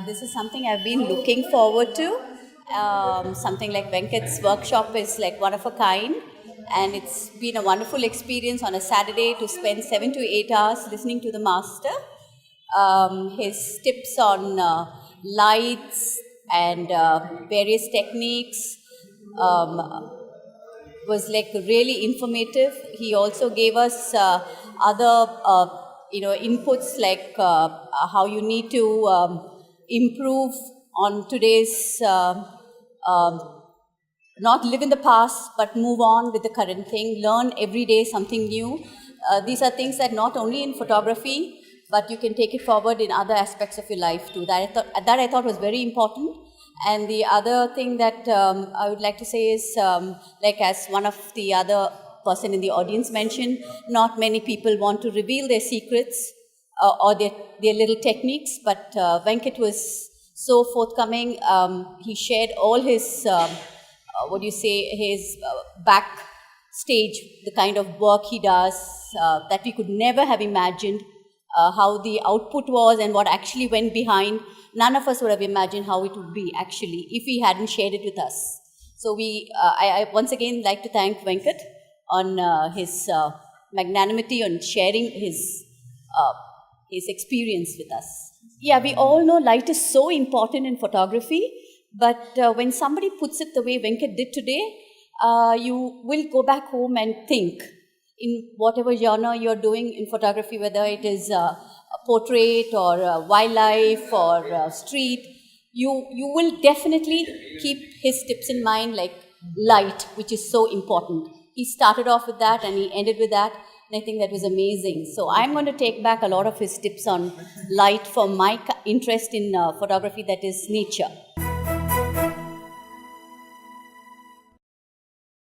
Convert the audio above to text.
This is something I've been looking forward to. Something like Venkat's workshop is like one of a kind, and it's been a wonderful experience on a Saturday to spend 7 to 8 hours listening to the master. His tips on lights and various techniques was like really informative. He also gave us other inputs like how you need to improve on today's not live in the past but move on with the current thing, learn every day something new. These are things that not only in photography but you can take it forward in other aspects of your life too. That I thought was very important. And the other thing that I would like to say is, like as one of the other person in the audience mentioned, not many people want to reveal their secrets or their little techniques, but Venkat was so forthcoming. He shared all his, his backstage, the kind of work he does that we could never have imagined, how the output was and what actually went behind. None of us would have imagined how it would be actually if he hadn't shared it with us. So I once again like to thank Venkat on his magnanimity on sharing his experience with us. Yeah, we all know light is so important in photography, but when somebody puts it the way Venkat did today, you will go back home and think in whatever genre you're doing in photography, whether it is a portrait or wildlife or street, you will definitely keep his tips in mind, like light, which is so important. He started off with that and he ended with that, and I think that was amazing. So I'm going to take back a lot of his tips on light for my interest in photography, that is nature.